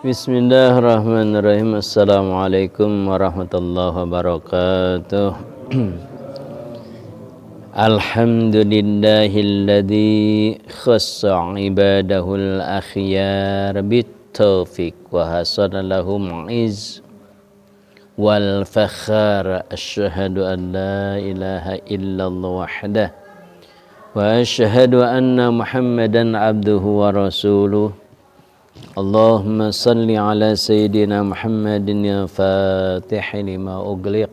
Bismillahirrahmanirrahim. Assalamualaikum warahmatullahi wabarakatuh. Alhamdulillahilladzi khassa ibadahul akhyar bitaufiq wa hasana lahum iz wal fakhar. Asyhadu an la ilaha illallah wahdah wa asyhadu anna Muhammadan abduhu wa rasuluh. Allahumma salli ala Sayyidina Muhammadin ya fatih lima ugliq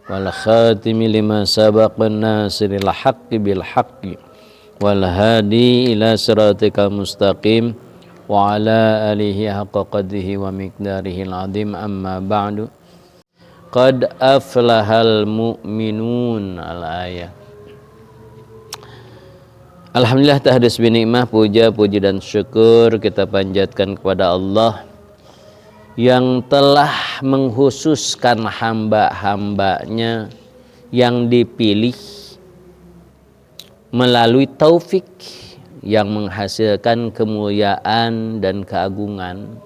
wal khatimi lima sabaqa nasiril haqqi bil haqqi wal hadi ila siratikal mustaqim wa ala alihi haqqa qadrihi wa miqdarihil azim. Amma ba'du. Qad aflahal mu'minun. Al-ayah. Alhamdulillah tahdus binikmah, puja, puji dan syukur kita panjatkan kepada Allah yang telah menghususkan hamba-hambanya yang dipilih melalui taufik yang menghasilkan kemuliaan dan keagungan.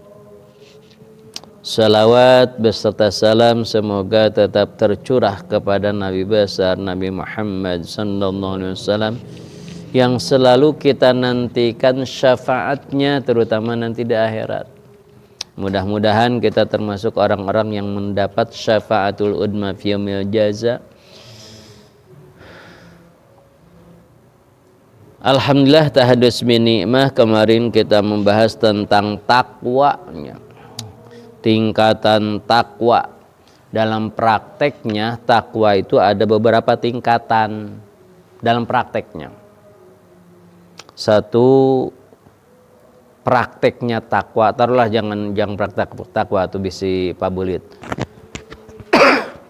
Salawat beserta salam semoga tetap tercurah kepada Nabi besar Nabi Muhammad sallallahu alaihi wasallam yang selalu kita nantikan syafaatnya, terutama nanti di akhirat. Mudah-mudahan kita termasuk orang-orang yang mendapat syafaatul udma fi yaumil jaza. Alhamdulillah tahadus binikmah, kemarin kita membahas tentang takwanya, tingkatan takwa. Dalam prakteknya takwa itu ada beberapa tingkatan dalam prakteknya. Satu, prakteknya takwa, taruhlah jangan praktek takwa itu bisi pabulit.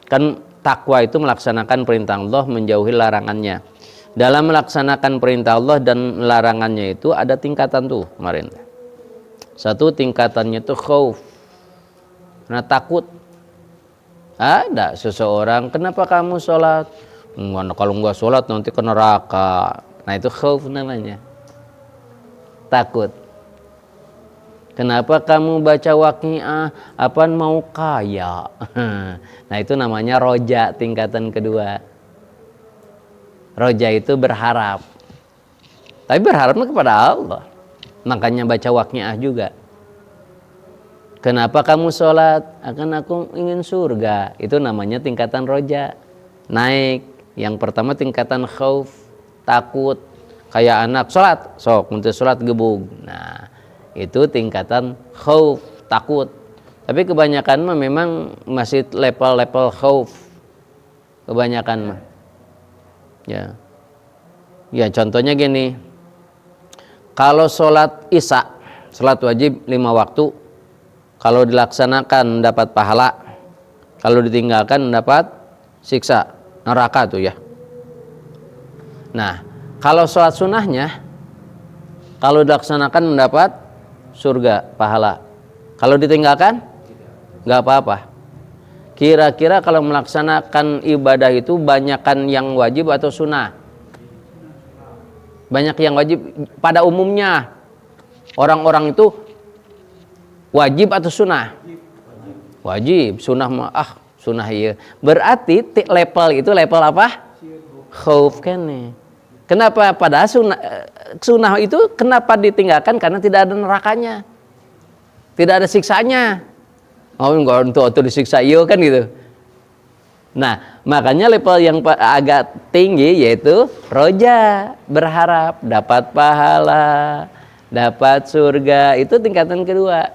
Kan takwa itu melaksanakan perintah Allah, menjauhi larangannya. Dalam melaksanakan perintah Allah dan larangannya itu ada tingkatan tuh kemarin. Satu, tingkatannya itu khauf, karena takut. Ada seseorang, kenapa kamu sholat? Kalau nggak sholat nanti ke neraka. Nah itu khauf namanya, takut. Kenapa kamu baca waqiah? Apaan mau kaya? Nah itu namanya roja, tingkatan kedua. Roja itu berharap, tapi berharapnya kepada Allah, makanya baca waqiah juga. Kenapa kamu sholat? Akan aku ingin surga. Itu namanya tingkatan roja, naik. Yang pertama tingkatan khauf, takut. Kayak anak sholat, sok untuk sholat gebug. Nah itu tingkatan khauf, takut. Tapi kebanyakan mah memang masih level-level khauf, kebanyakan mah. Ya contohnya gini, kalau sholat isya, sholat wajib 5 waktu, kalau dilaksanakan dapat pahala, kalau ditinggalkan dapat siksa neraka tuh ya. Nah kalau sholat sunnahnya, kalau dilaksanakan mendapat surga, pahala. Kalau ditinggalkan, nggak apa-apa. Kira-kira kalau melaksanakan ibadah itu banyakkan yang wajib atau sunnah? Banyak yang wajib. Pada umumnya, orang-orang itu wajib atau sunnah? Wajib. Sunnah mah, sunnah iya. Berarti level itu level apa? Khauf kan nih. Kenapa? Padahal sunnah itu kenapa ditinggalkan? Karena tidak ada nerakanya, tidak ada siksanya. Oh enggak, untuk disiksa iya kan gitu. Nah makanya level yang agak tinggi yaitu roja, berharap dapat pahala, dapat surga. Itu tingkatan kedua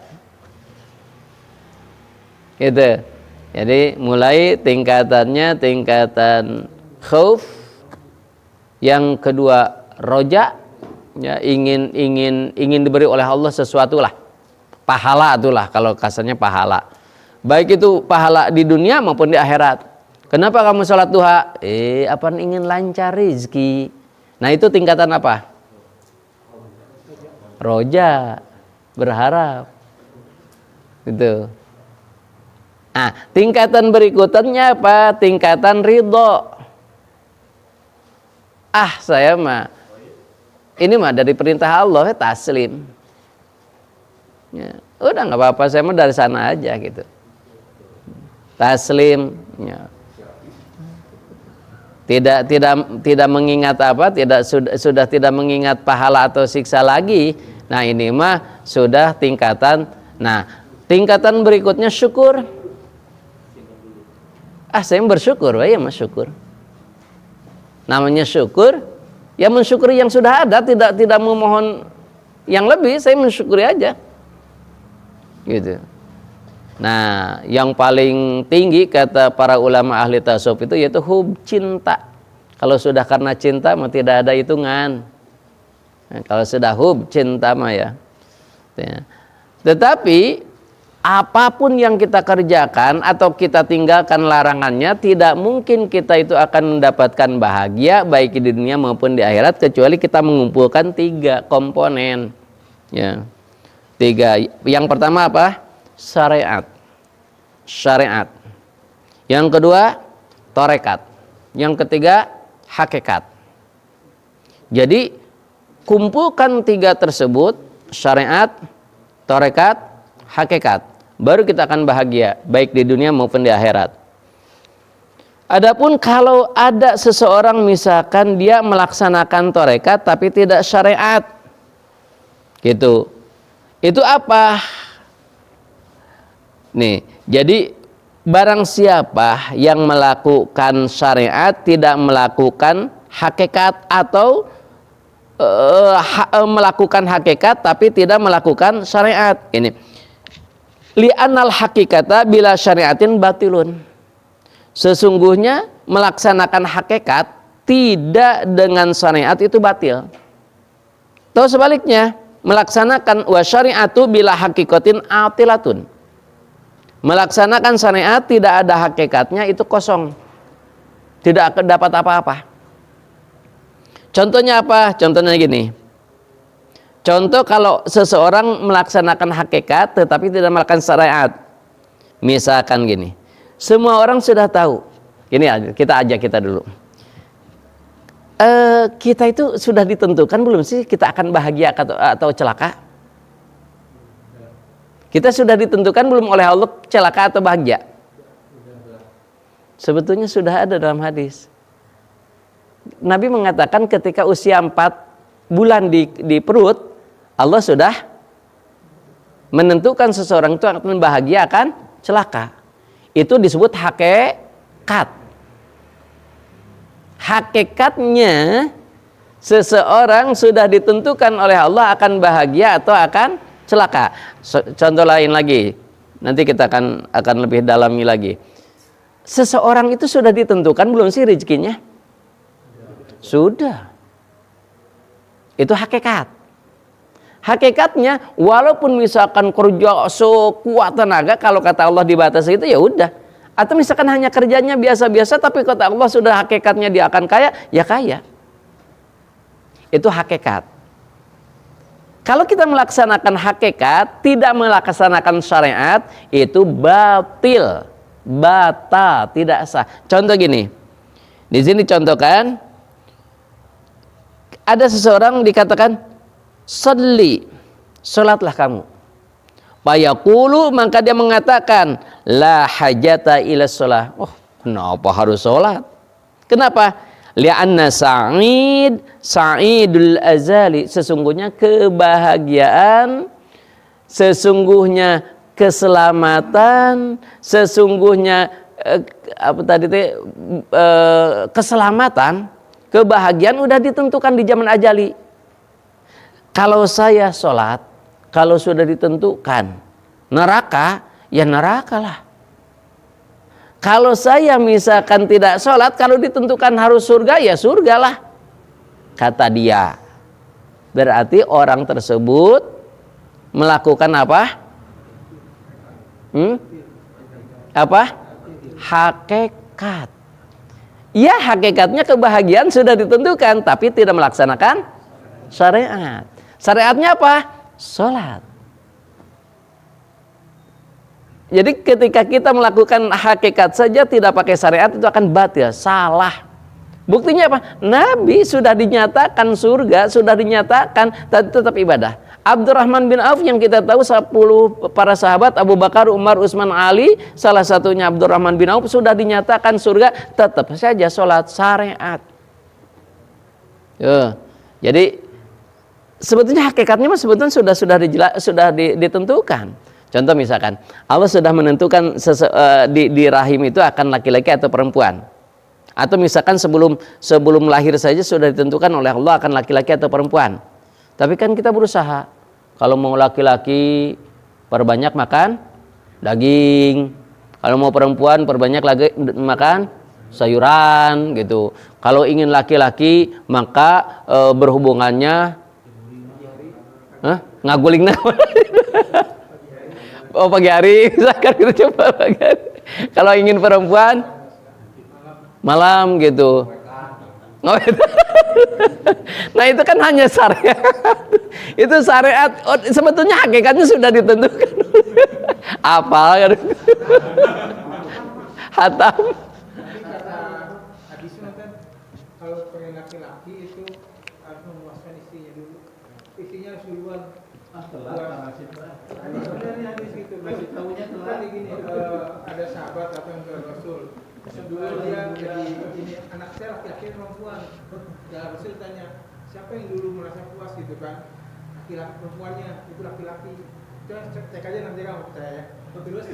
gitu. Jadi mulai tingkatannya tingkatan khauf, yang kedua roja, ya ingin diberi oleh Allah sesuatu lah, pahala itulah kalau kasarnya pahala, baik itu pahala di dunia maupun di akhirat. Kenapa kamu sholat duha? Apaan ingin lancar rezeki. Nah itu tingkatan apa? Roja, berharap gitu. Nah tingkatan berikutnya apa? Tingkatan ridho. Saya mah ini mah dari perintah Allah, taslim. Ya. Udah nggak apa-apa, saya mah dari sana aja gitu. Taslim, ya. Tidak mengingat apa, sudah tidak mengingat pahala atau siksa lagi. Nah, ini mah sudah tingkatan. Nah, tingkatan berikutnya syukur. Saya bersyukur, ya mas syukur. Namanya syukur, ya mensyukuri yang sudah ada, tidak memohon yang lebih, saya mensyukuri aja. Gitu. Nah, yang paling tinggi kata para ulama ahli tasawuf itu yaitu hub, cinta. Kalau sudah karena cinta mah tidak ada hitungan. Nah, kalau sudah hub, cinta mah ya. Tetapi apapun yang kita kerjakan atau kita tinggalkan larangannya, tidak mungkin kita itu akan mendapatkan bahagia baik di dunia maupun di akhirat kecuali kita mengumpulkan 3 komponen. Ya. 3. Yang pertama apa? Syariat. Yang kedua, torekat. Yang ketiga, hakikat. Jadi kumpulkan 3 tersebut, syariat, torekat, hakikat, baru kita akan bahagia baik di dunia maupun di akhirat. Adapun kalau ada seseorang misalkan dia melaksanakan torekat tapi tidak syariat, gitu, itu apa? Nih, jadi barang siapa yang melakukan syariat tidak melakukan hakikat, atau melakukan hakikat tapi tidak melakukan syariat. Ini li'anal hakikata bila syariatin batilun. Sesungguhnya melaksanakan hakikat tidak dengan syariat itu batil. Atau sebaliknya, melaksanakan wa syariatu bila hakikatin atilatun. Melaksanakan syariat tidak ada hakikatnya itu kosong. Tidak dapat apa-apa. Contohnya apa? Contohnya gini. Contoh kalau seseorang melaksanakan hakikat tetapi tidak melakukan syariat. Misalkan gini. Semua orang sudah tahu. Gini kita dulu. Kita itu sudah ditentukan belum sih kita akan bahagia atau celaka? Kita sudah ditentukan belum oleh Allah celaka atau bahagia? Sebetulnya sudah ada dalam hadis. Nabi mengatakan ketika usia 4 bulan di perut, Allah sudah menentukan seseorang itu akan bahagia akan celaka. Itu disebut hakikat. Hakikatnya seseorang sudah ditentukan oleh Allah akan bahagia atau akan celaka. Contoh lain lagi, nanti kita akan lebih dalami lagi. Seseorang itu sudah ditentukan belum sih rezekinya? Sudah. Itu hakikat. Hakikatnya walaupun misalkan kerja sekuat tenaga, kalau kata Allah dibatasi itu ya udah. Atau misalkan hanya kerjanya biasa-biasa tapi kata Allah sudah hakikatnya dia akan kaya, ya kaya. Itu hakikat. Kalau kita melaksanakan hakikat, tidak melaksanakan syariat, itu batal, tidak sah. Contoh gini, di sini contohkan, ada seseorang dikatakan, sholli, sholatlah kamu. Fayaqulu, maka dia mengatakan, la hajata ila sholah. Oh, kenapa harus sholat? Kenapa? Li'anna sa'idul azali, sesungguhnya kebahagiaan, sesungguhnya keselamatan, sesungguhnya keselamatan, kebahagiaan udah ditentukan di zaman ajali. Kalau saya sholat, kalau sudah ditentukan neraka, ya nerakalah. Kalau saya misalkan tidak sholat, kalau ditentukan harus surga, ya surgalah. Kata dia. Berarti orang tersebut melakukan apa? Hakikat. Ya, hakikatnya kebahagiaan sudah ditentukan, tapi tidak melaksanakan syariat. Syariatnya apa? Sholat. Jadi ketika kita melakukan hakikat saja tidak pakai syariat itu akan batil, salah. Buktinya apa? Nabi sudah dinyatakan surga, sudah dinyatakan, tetap ibadah. Abdurrahman bin Auf yang kita tahu 10 para sahabat, Abu Bakar, Umar, Utsman, Ali, salah satunya Abdurrahman bin Auf sudah dinyatakan surga, tetap saja sholat syariat. Jadi sebetulnya hakikatnya sebetulnya sudah ditentukan. Contoh misalkan Allah sudah menentukan di rahim itu akan laki-laki atau perempuan. Atau misalkan sebelum lahir saja sudah ditentukan oleh Allah akan laki-laki atau perempuan. Tapi kan kita berusaha. Kalau mau laki-laki perbanyak makan daging. Kalau mau perempuan perbanyak lagi makan sayuran gitu. Kalau ingin laki-laki maka berhubungannya ngaguling oh pagi hari misalkan gitu, coba pagi hari. Kalau ingin perempuan malam gitu. Nah itu kan hanya syariat. Itu syariat. Sebetulnya hakikatnya sudah ditentukan. Apa kan? Hatam. Hadisnya kan kalau pengen laki-laki itu harus memuaskan istrinya dulu. Istrinya harus duluan. Sebenarnya hadis gitu. Masih tahunya kan gini, ada sahabat datang ke Rasul. Dulu dia jadi ini anak saya laki-laki perempuan. Dan Rasul tanya, siapa yang dulu merasa puas gitu kan? Laki-laki perempuannya, itu laki-laki. Cek aja nanti kamu percaya. Terus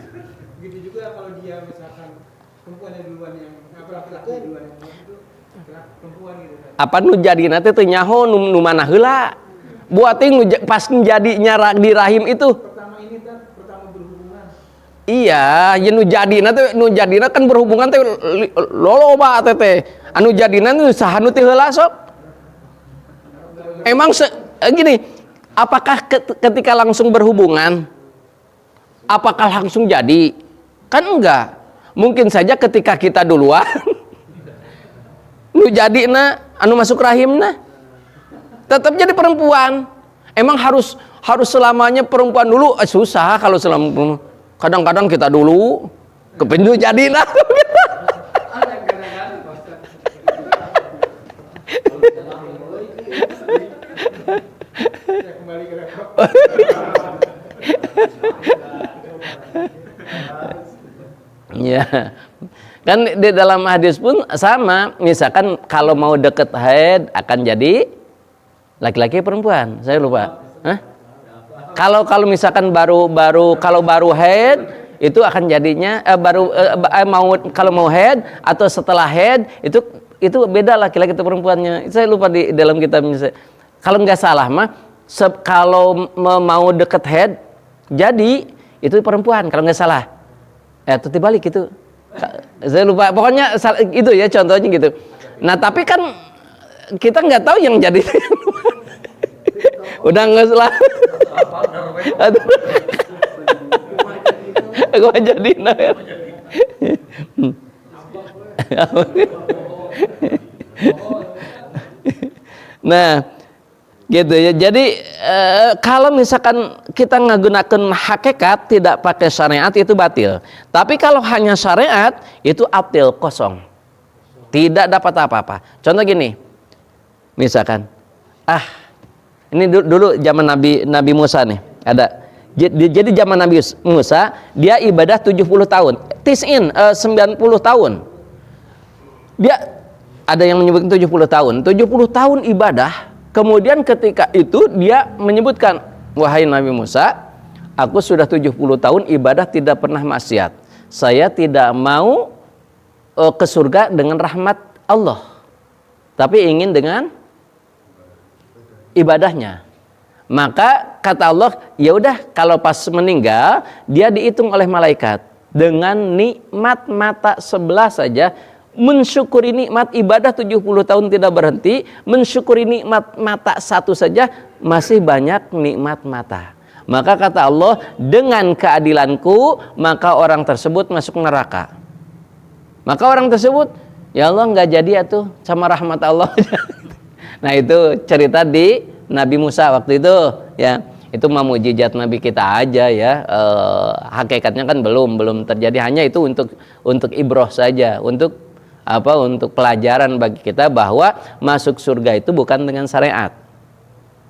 begitu juga kalau dia misalkan perempuan yang duluan yang laki-laki duluan yang itu perempuan gitu kan. Apa nu jadi nanti teh nyaho nu mana heula? Buat pas menjadi nyarak di rahim itu. Pertama ini kan pertama berhubungan. Iya, ya nu jadina kan berhubungan teh loloba teh. Anu jadina nu saha nu teh heula sok? Emang gini, apakah ketika langsung berhubungan apakah langsung jadi? Kan enggak. Mungkin saja ketika kita duluan nu jadina anu masuk rahimna tetap jadi perempuan. Emang harus selamanya perempuan dulu? Susah kalau selama kadang-kadang kita dulu kepindu jadina. Kembali ke rekor. Ya, kan di dalam hadis pun sama. Misalkan kalau mau deket haid akan jadi laki-laki perempuan. Saya lupa. Hah? Kalau misalkan baru haid itu akan jadinya kalau mau haid atau setelah haid itu beda laki-laki atau perempuannya. Saya lupa di dalam kitabnya. Kalau nggak salah mah kalau mau deket haid jadi itu perempuan kalau nggak salah. Itu dibalik itu. Saya lupa. Pokoknya itu ya contohnya gitu. Nah tapi kan kita nggak tahu yang jadi. Udah nggak salah. Gua jadi nah gitu ya. Jadi kalau misalkan kita menggunakan hakikat tidak pakai syariat itu batil. Tapi kalau hanya syariat itu abdil, kosong. Tidak dapat apa-apa. Contoh gini. Misalkan ini dulu zaman Nabi Musa nih, ada. Jadi zaman Nabi Musa dia ibadah 70 tahun. 90 tahun. Dia ada yang menyebutkan 70 tahun. 70 tahun ibadah. Kemudian ketika itu dia menyebutkan, wahai Nabi Musa, aku sudah 70 tahun ibadah tidak pernah maksiat. Saya tidak mau ke surga dengan rahmat Allah, tapi ingin dengan ibadahnya. Maka kata Allah, ya udah kalau pas meninggal dia dihitung oleh malaikat dengan nikmat mata sebelah saja. Mensyukuri nikmat ibadah 70 tahun tidak berhenti, mensyukuri nikmat mata satu saja masih banyak nikmat mata. Maka kata Allah, dengan keadilanku maka orang tersebut masuk neraka. Maka orang tersebut, ya Allah nggak jadi atuh sama rahmat Allah. Nah itu cerita di Nabi Musa waktu itu ya. Itu mah mukjizat Nabi kita aja ya. Hakikatnya kan belum terjadi, hanya itu untuk ibroh saja, untuk pelajaran bagi kita bahwa masuk surga itu bukan dengan syariat.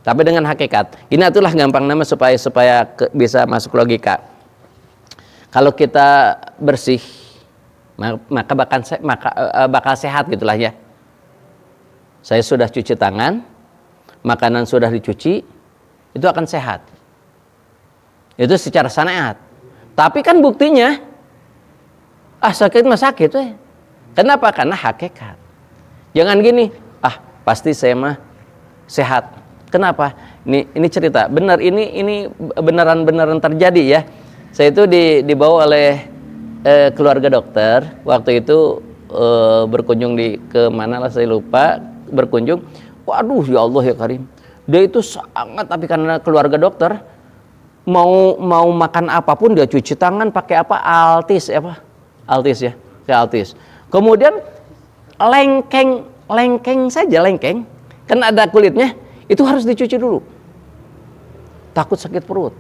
Tapi dengan hakikat. Ini itulah gampang nama supaya bisa masuk logika. Kalau kita bersih, maka bakal sehat gitulah ya. Saya sudah cuci tangan, makanan sudah dicuci, itu akan sehat. Itu secara syariat. Tapi kan buktinya, sakit mah sakit. Kenapa? Karena hakikat. Jangan gini, pasti saya mah sehat. Kenapa? Ini cerita. Benar, ini beneran terjadi ya. Saya itu dibawa oleh keluarga dokter. Waktu itu berkunjung ke mana lah saya lupa. Berkunjung. Waduh ya Allah ya Karim. Dia itu sangat, tapi karena keluarga dokter mau makan apapun dia cuci tangan pakai apa? Altis ya. Altis. Kemudian lengkeng saja. Kan ada kulitnya. Itu harus dicuci dulu. Takut sakit perut.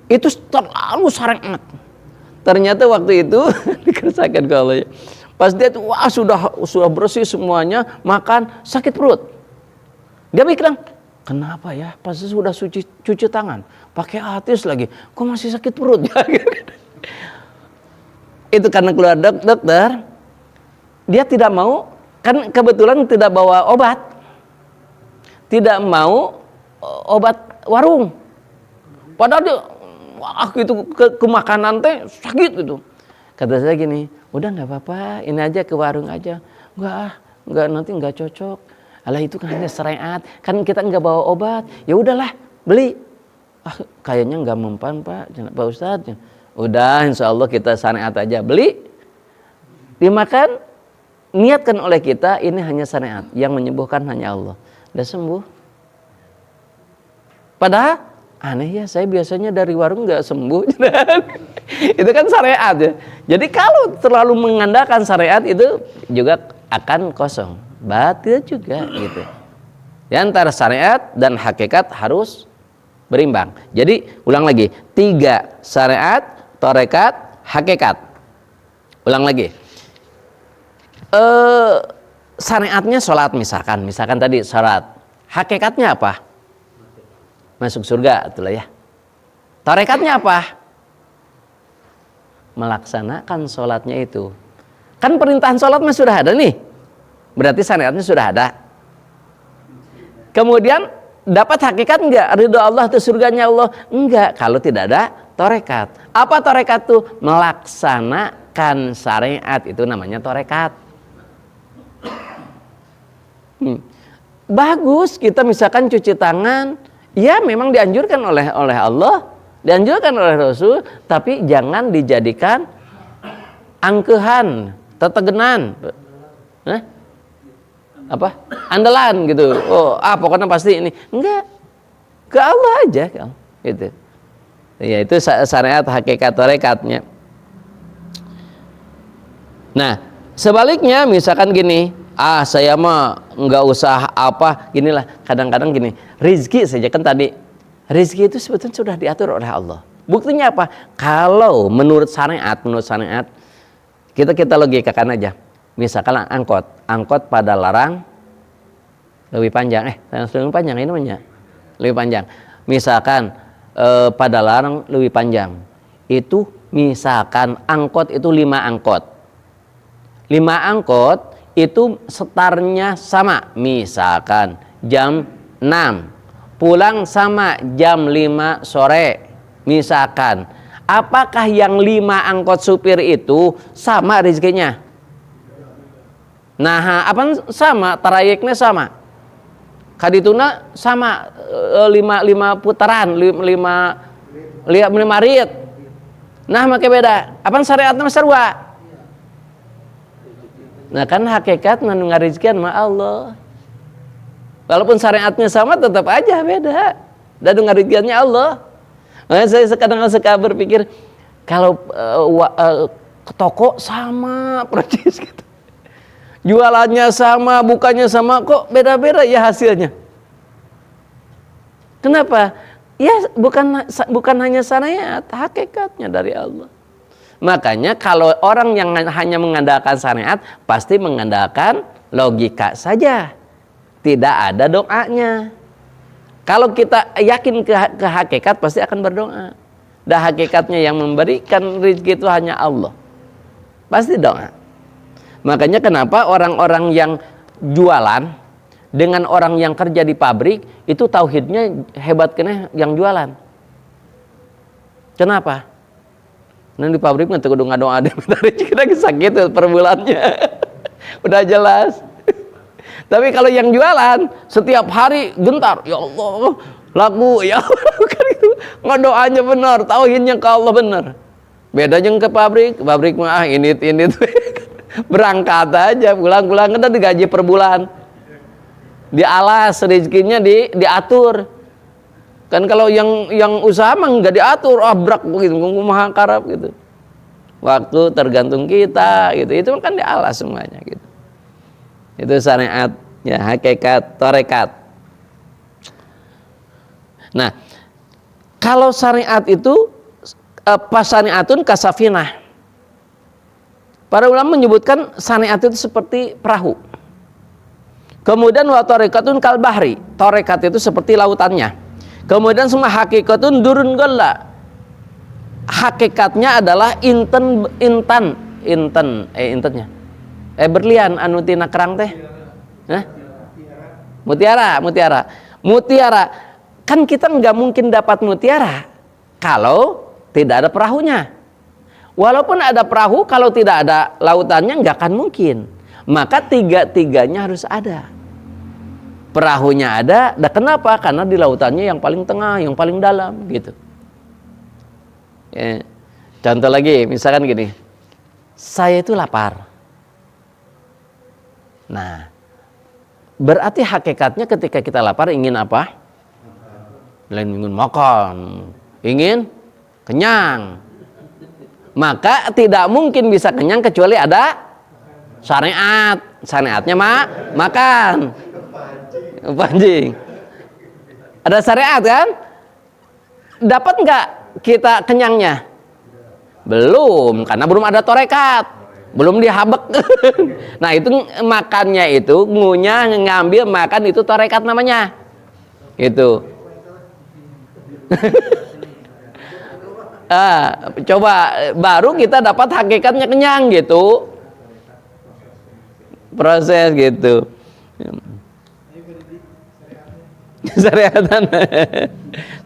Itu terlalu syariat. Ternyata waktu itu dikerjakan ke Allah ya. Pas dia tuh sudah bersih semuanya, makan, sakit perut. Dia bilang, kenapa ya? Pas sudah cuci tangan, pakai altis lagi, kok masih sakit perut? Itu karena keluar dokter, dia tidak mau, kan kebetulan tidak bawa obat. Tidak mau obat warung. Padahal dia itu ke makanan teh sakit gitu. Kata saya gini, udah nggak apa-apa, ini aja ke warung aja. Enggak nanti nggak cocok. Alah itu kan hanya syariat, kan kita nggak bawa obat. Ya udahlah, beli. Kayaknya nggak mempan Pak Ustadz. Udah, insya Allah kita syariat aja, beli, dimakan. Niatkan oleh kita ini hanya syariat, yang menyembuhkan hanya Allah. Udah sembuh. Padahal aneh ya, saya biasanya dari warung nggak sembuh. Itu kan syariat ya. Jadi kalau terlalu mengandalkan syariat itu juga akan kosong, batil juga gitu. Di antara syariat dan hakikat harus berimbang. Jadi ulang lagi, 3 syariat, tarekat, hakikat. Ulang lagi. Syariatnya sholat misalkan tadi sholat. Hakikatnya apa? Masuk surga, itulah ya. Tarekatnya apa? Melaksanakan sholatnya itu. Kan perintahan sholat mah sudah ada nih. Berarti syariatnya sudah ada. Kemudian dapat hakikat enggak? Ridho Allah atau surganya Allah? Enggak, kalau tidak ada tarekat. Apa tarekat tuh? Melaksanakan syariat, itu namanya tarekat. Bagus kita misalkan cuci tangan, ya memang dianjurkan oleh Allah, dianjurkan oleh Rasul, tapi jangan dijadikan angkehan, tetegenan, andalan gitu. Pokoknya pasti ini. Enggak, ke Allah aja gitu. Ya itu syariat, hakikat, tarekatnya. Nah sebaliknya misalkan gini, saya mah nggak usah ginilah. Kadang-kadang gini, rizki saja kan tadi. Rizki itu sebetulnya sudah diatur oleh Allah. Buktinya apa? Kalau menurut syariat, kita logikakan aja. Misalkan angkot pada larang lebih panjang. Lebih panjang ini namanya. Lebih panjang. Misalkan pada larang lebih panjang. Itu misalkan angkot itu 5 angkot. 5 angkot itu setarnya sama, misalkan jam 6, pulang sama jam 5 sore, misalkan. Apakah yang 5 angkot supir itu sama rezekinya? Nah, apa sama? Trayeknya sama. Kadituna sama 5 putaran, 5 rit. Nah, make beda. Apa syariatnya sarua? Nah kan hakikat ngarizkian ma Allah. Walaupun syariatnya sama tetap aja beda. Dan ngarizkiannya Allah. Makanya saya kadang suka berpikir kalau ke toko sama persis gitu. Jualannya sama, bukanya sama, kok beda-beda ya hasilnya. Kenapa? Ya bukan hanya syariat, hakikatnya dari Allah. Makanya kalau orang yang hanya mengandalkan syariat pasti mengandalkan logika saja, tidak ada doanya. Kalau kita yakin ke hakikat pasti akan berdoa. Dan hakikatnya yang memberikan rezeki itu hanya Allah. Pasti doa. Makanya kenapa orang-orang yang jualan dengan orang yang kerja di pabrik itu tauhidnya hebat kena yang jualan. Kenapa? Nanti di pabrik nanti kudu ngadoa ada kita sakit per bulannya. Udah jelas. Tapi kalau yang jualan setiap hari gentar, ya Allah, laku ya Allah, kan itu ngadoanya benar, tauhidnya ke Allah benar. Beda yang ke pabrik mah ini berangkat aja, pulang-pulang kan digaji per bulan. Dialas rezekinya diatur. Kan kalau yang usaha mah nggak diatur, brak begitu, kumaha karep gitu. Waktu tergantung kita gitu. Itu kan dialas semuanya gitu. Itu syariat, ya, hakikat, tarekat. Nah, kalau syariat itu syariatun kasafinah. Para ulama menyebutkan syariat itu seperti perahu. Kemudian wa tarekatun kal bahri. Tarekat itu seperti lautannya. Kemudian semua hakikatun durun galla. Hakikatnya adalah intennya. Berlian anu tina kerang teh. Hah? Mutiara. Kan kita nggak mungkin dapat mutiara kalau tidak ada perahunya. Walaupun ada perahu, kalau tidak ada lautannya nggak akan mungkin. Maka tiga-tiganya harus ada. Perahunya ada, dan kenapa? Karena di lautannya yang paling tengah, yang paling dalam, gitu. Ya. Contoh lagi, misalkan gini, saya itu lapar. Nah, berarti hakikatnya ketika kita lapar ingin apa? Lain ingin makan, ingin kenyang. Maka tidak mungkin bisa kenyang kecuali ada syariat. Syariatnya makan. Pancing. Ada syariat kan? Dapat nggak kita kenyangnya? Belum, karena belum ada tarekat. Belum dihabek. Nah itu makannya itu ngunyah ngambil makan itu tarekat namanya. Itu. Coba baru kita dapat hakikatnya kenyang gitu. Proses gitu. Syariatan.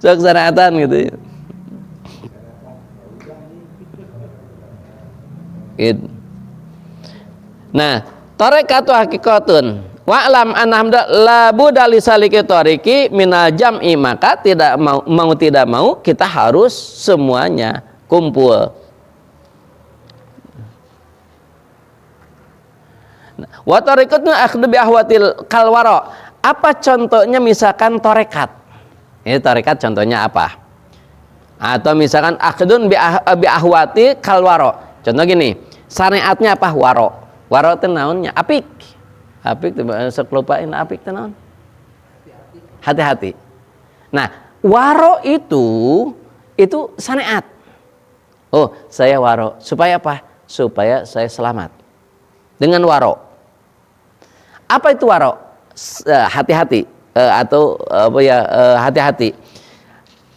Sok syariatan gitu. Gitu. Nah, tarekatu hakikatun. Wa'lam anhamda la budda li saliki tariki minal jam'i, maka tidak mau kita harus semuanya kumpul. Wa tarekatun akhdhu bi ahwatil kalwara. Apa contohnya misalkan tarekat? Ini tarekat contohnya apa? Atau misalkan akhdun bi ahwati kalwara. Contoh gini, syariatnya apa? Waro. Waro itu naonnya apik. Apik itu seklupain apik itu naon? Hati-hati. Nah, waro itu syariat. Oh, saya waro. Supaya apa? Supaya saya selamat. Dengan waro. Apa itu waro? Hati-hati atau apa ya, hati-hati.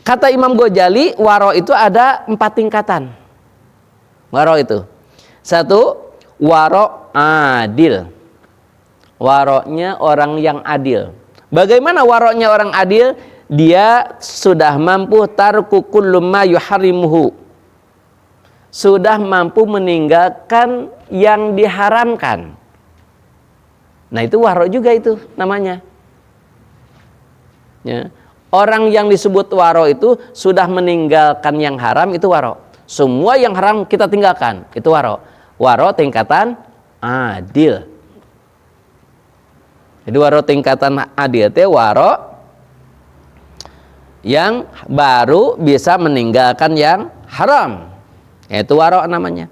Kata Imam Ghazali, waro itu ada 4 tingkatan. Waro itu. 1, waro adil. Waroknya orang yang adil. Bagaimana waroknya orang adil? Dia sudah mampu tarku kullu ma yuharrimuhu. Sudah mampu meninggalkan yang diharamkan. Nah itu warok juga itu namanya. Ya. Orang yang disebut warok itu sudah meninggalkan yang haram, itu warok. Semua yang haram kita tinggalkan, itu warok. Warok tingkatan adil. Jadi warok tingkatan adil itu warok yang baru bisa meninggalkan yang haram. Itu warok namanya.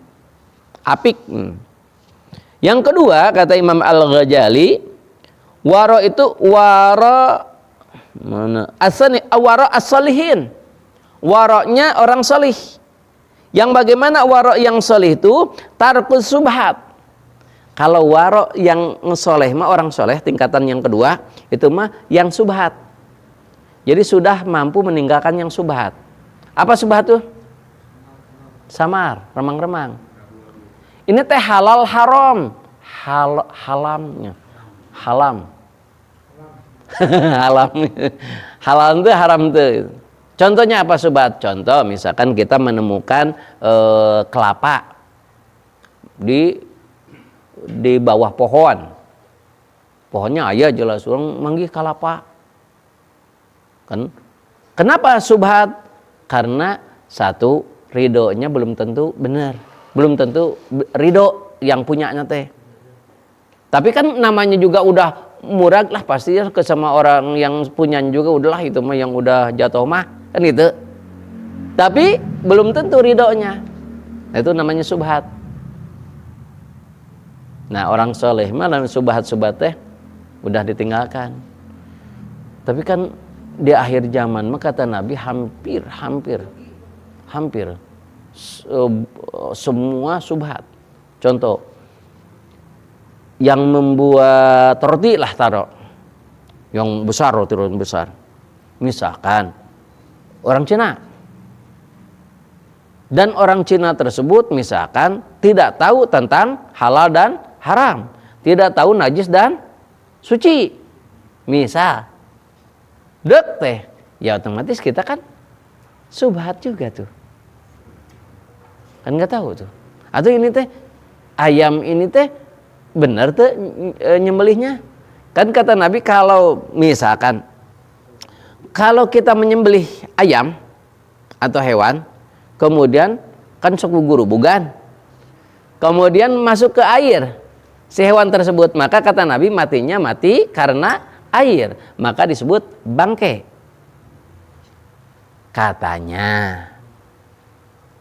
Apik. Yang kedua kata Imam Al-Ghazali, waro itu waro as-salihin. Waroknya orang salih. Yang bagaimana warok yang salih itu? Tarkus subhat. Kalau warok yang soleh mah orang soleh tingkatan yang kedua itu mah yang subhat. Jadi sudah mampu meninggalkan yang subhat. Apa subhat tuh? Samar, remang-remang. Ini teh halal haram. Halamnya. Halam. Halam. Halal itu haram tuh. Contohnya apa sobat? Contoh misalkan kita menemukan kelapa di bawah pohon. Pohonnya ayah jelas orang manggih kelapa. Kan? Kenapa subhat? Karena satu, ridhonya belum tentu benar, belum tentu ridho yang punyanya teh. Tapi kan namanya juga udah murag lah pasti ya ke sama orang yang punyanya juga udahlah itu mah yang udah jatuh mah kan gitu. Tapi belum tentu ridhonya. Nah, itu namanya subhat. Nah orang soleh mah dan subhat-subhat teh udah ditinggalkan. Tapi kan di akhir zaman mah kata Nabi hampir semua subhat. Contoh yang membuat roti lah taruh yang besar, roti besar misalkan orang Cina, dan orang Cina tersebut misalkan tidak tahu tentang halal dan haram, tidak tahu najis dan suci, misal dek teh, ya otomatis kita kan subhat juga tuh, kan nggak tahu tuh. Atau ini teh ayam ini teh benar tuh nyembelihnya, kan kata Nabi kalau misalkan kalau kita menyembelih ayam atau hewan, kemudian kan sok guru bukan, kemudian masuk ke air si hewan tersebut, maka kata Nabi matinya mati karena air, maka disebut bangke. Katanya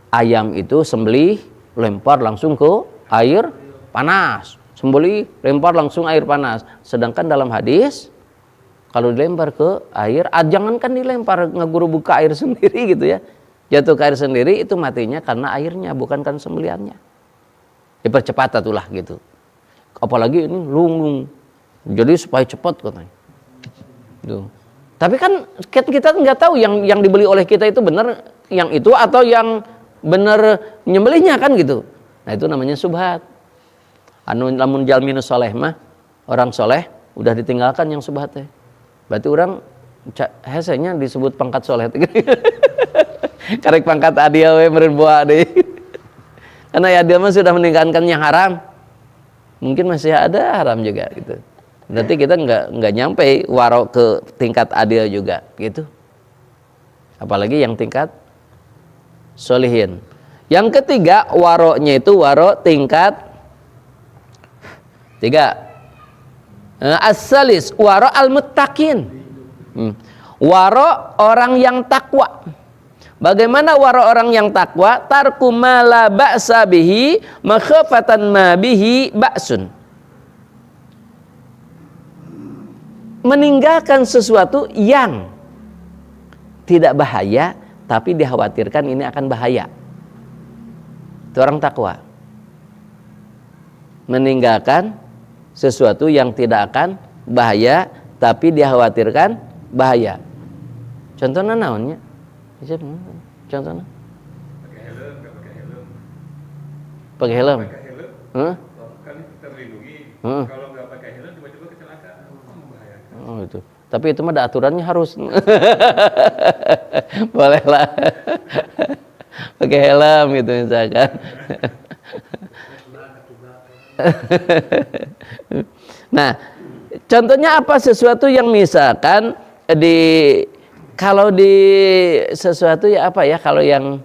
ayam itu sembelih lempar langsung ke air panas, sembelih lempar langsung air panas. Sedangkan dalam hadis kalau dilempar ke air, jangankan dilempar ngeguru buka air sendiri gitu ya, jatuh ke air sendiri, itu matinya karena airnya bukan karena sembelihannya. Dipercepat itulah gitu. Apalagi ini lunglung, jadi supaya cepat katanya. Tuh. Tapi kan kita nggak tahu yang dibeli oleh kita itu benar yang itu atau yang benar nyembelihnya kan gitu. Nah itu namanya subhat. Anu lamun jalminu soleh mah orang soleh udah ditinggalkan yang subhat teh. Berarti orang hesenya disebut pangkat soleh. Karek pangkat adia we meureun boa deui. Karena ya dia mah sudah meninggalkan yang haram. Mungkin masih ada haram juga gitu. Berarti kita nggak nyampe waro ke tingkat adil juga gitu. Apalagi yang tingkat solihin. Yang ketiga waronya itu waro tingkat 3. As-salis waro al-muttaqin. Waro orang yang takwa. Bagaimana waro orang yang takwa? Tarku ma la ba'sa bihi makhafatan ma bihi ba'sun. Meninggalkan sesuatu yang tidak bahaya tapi dikhawatirkan ini akan bahaya. Itu orang takwa. Meninggalkan sesuatu yang tidak akan bahaya tapi dikhawatirkan bahaya. Contohnya naonnya? Contohnya? Pakai helm. Pakai helm. Kan terlindungi. Kalau nggak pakai helm tiba-tiba kecelakaan. Membahayakan. Oh itu. Tapi itu mah ada aturannya harus. Boleh lah. Pakai helm gitu misalkan. Nah, contohnya apa? Sesuatu yang misalkan kalau di sesuatu ya apa ya, kalau yang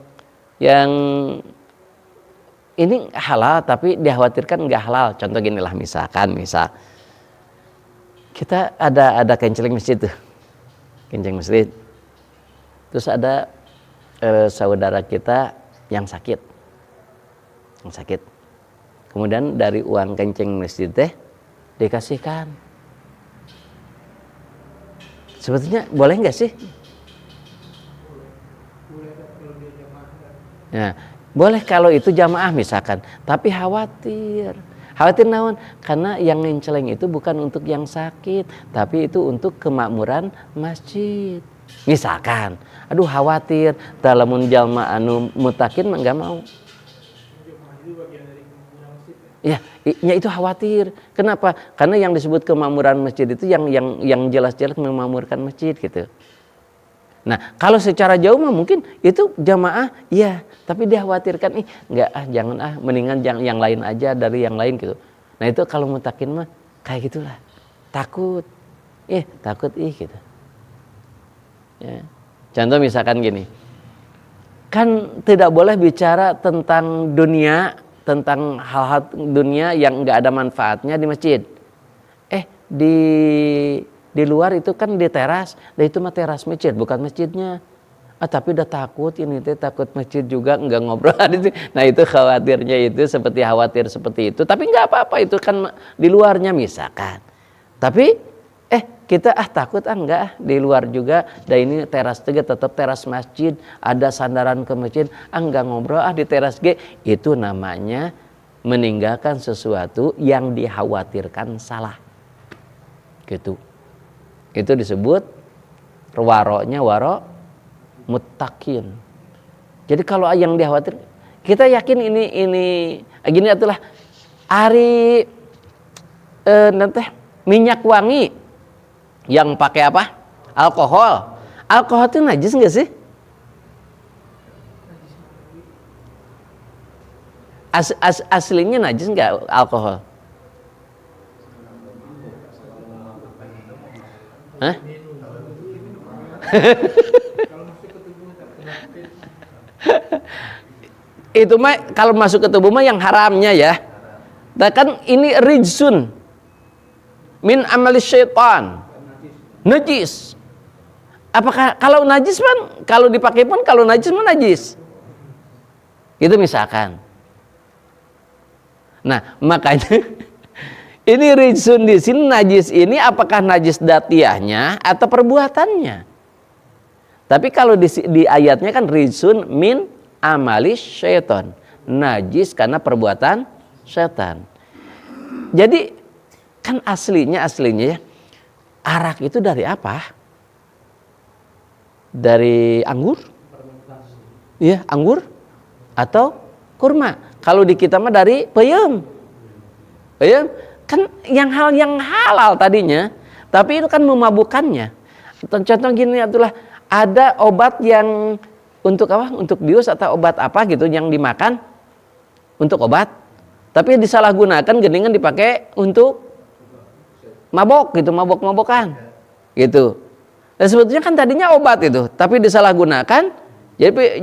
ini halal tapi dikhawatirkan nggak halal. Contoh gini lah, misal kita ada kenceling masjid tuh, kencing masjid. Terus ada saudara kita yang sakit. Kemudian dari uang kencing masjid teh dikasihkan. Sebetulnya boleh nggak sih? Ya, boleh kalau itu jamaah misalkan. Tapi khawatir naon? Karena yang ngenceleng itu bukan untuk yang sakit, tapi itu untuk kemakmuran masjid. Misalkan, aduh khawatir, talamun jalma anu mutakin mah nggak mau. Ya, ya itu khawatir. Kenapa? Karena yang disebut kemakmuran masjid itu yang jelas-jelas memakmurkan masjid gitu. Nah, kalau secara jauh mah mungkin itu jamaah, iya, tapi dia khawatirkan, enggak jangan mendingan yang lain aja dari yang lain gitu. Nah, itu kalau mutakin mah kayak gitulah. Takut. Takut gitu. Ya. Contoh misalkan gini. Kan tidak boleh bicara tentang dunia, tentang hal-hal dunia yang enggak ada manfaatnya di masjid. Di luar itu kan di teras, dan itu mah teras masjid, bukan masjidnya. Tapi udah takut ini takut masjid juga enggak ngobrol. Nah itu khawatirnya itu seperti khawatir seperti itu. Tapi enggak apa-apa itu kan di luarnya misalkan. Tapi kita takut enggak di luar juga. Dan ini teras juga tetap teras masjid, ada sandaran ke masjid. Enggak ngobrol di teras G. Itu namanya meninggalkan sesuatu yang dikhawatirkan salah. Gitu. Itu disebut waroknya warok muttaqin. Jadi kalau yang dikhawatir, kita yakin ini gini itulah ari nanti minyak wangi yang pakai apa? Alkohol. Alkohol itu najis enggak sih? Aslinya najis enggak alkohol? Hah? Itu mah kalau masuk ke tubuh mah yang haramnya ya. Nah kan ini rijsun min amali syaitan. Najis. Apakah kalau najis kan kalau dipakai pun kalau najis mah najis. Itu misalkan. Nah, makanya ini rijsun di sini najis ini apakah najis datiahnya atau perbuatannya? Tapi kalau di ayatnya kan rijsun min amali syaitan. Najis karena perbuatan syaitan. Jadi kan aslinya ya arak itu dari apa? Dari anggur? Iya, anggur atau kurma. Kalau di kita mah dari peyem. Peyem kan yang halal tadinya, tapi itu kan memabukkannya. Contoh gini itulah ada obat yang untuk apa? Untuk bius atau obat apa gitu yang dimakan untuk obat, tapi disalahgunakan geningan dipakai untuk mabok gitu, mabok-mabokan gitu. Dan sebetulnya kan tadinya obat itu, tapi disalahgunakan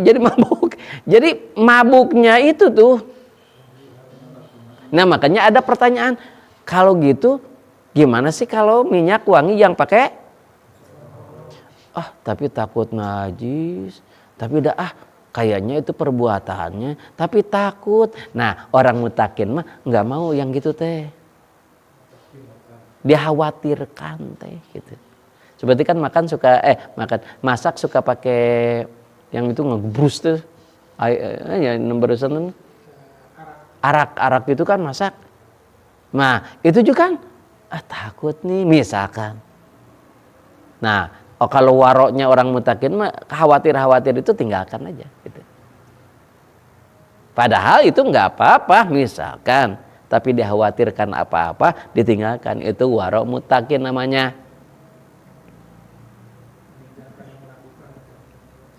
jadi mabuk. Jadi mabuknya itu tuh. Nah makanya ada pertanyaan, kalau gitu gimana sih kalau minyak wangi yang pakai? Tapi takut najis, tapi kayaknya itu perbuatannya, tapi takut. Nah orang mutakin mah nggak mau yang gitu teh. Dia khawatirkan teh gitu. Seperti kan masak suka pakai yang itu ngebrus tuh. Ya barusan arak itu kan masak. Nah, itu juga kan takut nih misalkan. Nah, kalau waroknya orang mutakin mah khawatir itu tinggalkan aja gitu. Padahal itu nggak apa-apa misalkan, tapi dikhawatirkan apa-apa ditinggalkan, itu warok mutakin namanya.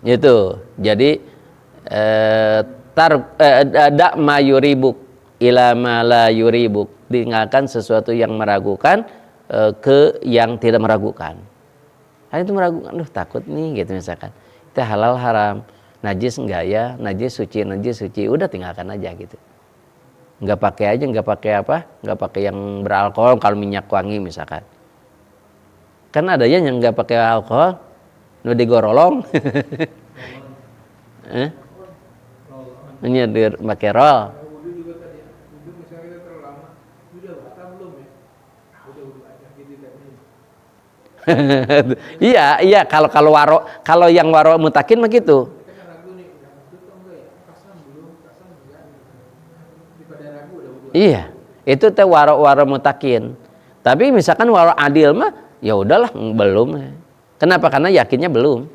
Itu. Jadi da ma yuribuk ila ma la yuribuk, tinggalkan sesuatu yang meragukan ke yang tidak meragukan. Itu meragukan, takut nih gitu misalkan. Itu halal haram, najis enggak ya, najis suci, udah tinggalkan aja gitu. Enggak pakai aja, enggak pakai apa? Enggak pakai yang beralkohol kalau minyak wangi misalkan. Kan ada yang enggak pakai alkohol, nu digorolong. Nyedir pakai roll. Iya kalau yang waro mutakin mah gitu. Iya, itu teh waro mutakin. Tapi misalkan waro adil mah ya udahlah belum. Kenapa? Karena yakinnya belum.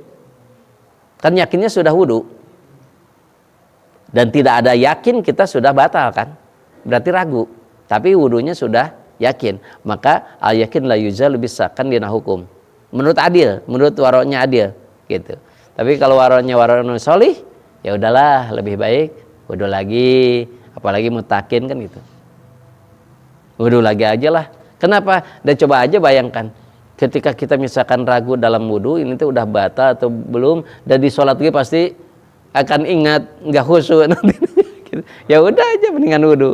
Kan yakinnya sudah wudu. Dan tidak ada yakin kita sudah batal kan? Berarti ragu. Tapi wudunya sudah yakin. Maka al yakin la yuzalu bisakan dina hukum. Menurut adil, menurut waroknya adil gitu. Tapi kalau waroknya warok solih, ya udahlah lebih baik wudu lagi, apalagi mutakin kan gitu. Wudu lagi aja lah. Kenapa? Dan coba aja bayangkan, ketika kita misalkan ragu dalam wudu, ini tuh udah batal atau belum, dan di sholat lagi pasti akan ingat nggak khusyuk nanti. Ya udah aja mendingan wudu.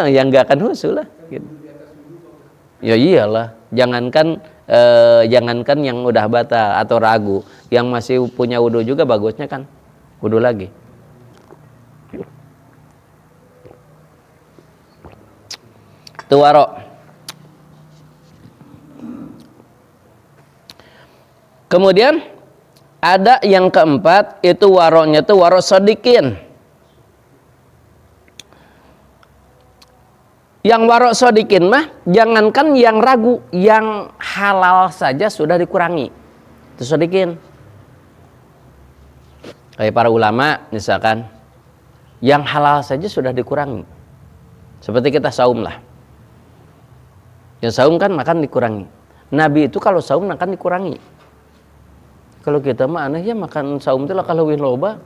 Yang nggak akan khusyuk lah. Gitu. Ya iyalah, jangankan yang udah batal atau ragu, yang masih punya wudu juga bagusnya kan wudu lagi. Itu warok. Kemudian ada yang keempat, itu waroknya itu warok sodikin. Yang warok sodikin mah jangankan yang ragu, yang halal saja sudah dikurangi. Itu sodikin. Kayak para ulama misalkan, yang halal saja sudah dikurangi. Seperti kita saum lah. Yang saum kan makan dikurangi. Nabi itu kalau saum makan dikurangi. Kalau kita mah aneh ya makan saum itu lah kalau win loba.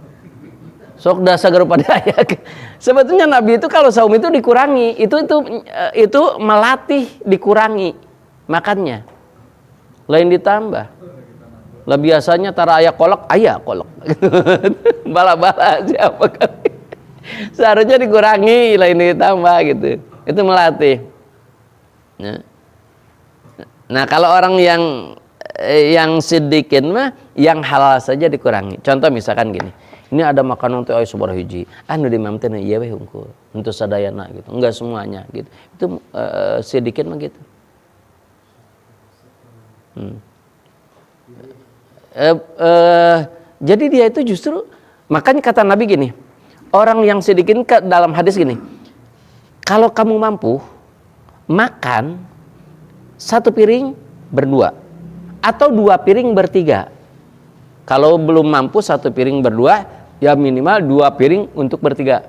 Sok dasa pada ayak. Sebetulnya Nabi itu kalau saum itu dikurangi. Itu melatih dikurangi makannya. Lain ditambah. Lah biasanya tara ayak kolok. Bala-bala aja apa kan. Seharusnya dikurangi, lain ditambah gitu. Itu melatih. Nah kalau orang yang sidikin mah yang halal saja dikurangi. Contoh misalkan gini, ini ada makanan teh sabaraha hiji, anu di imam teh ieu we hungkul untuk sadayana gitu. Enggak semuanya gitu. Itu sidikin mah gitu. Jadi dia itu justru, makanya kata Nabi gini, orang yang sidikin dalam hadis gini, kalau kamu mampu makan satu piring berdua atau 2 piring bertiga. Kalau belum mampu 1 piring berdua, ya minimal 2 piring untuk bertiga.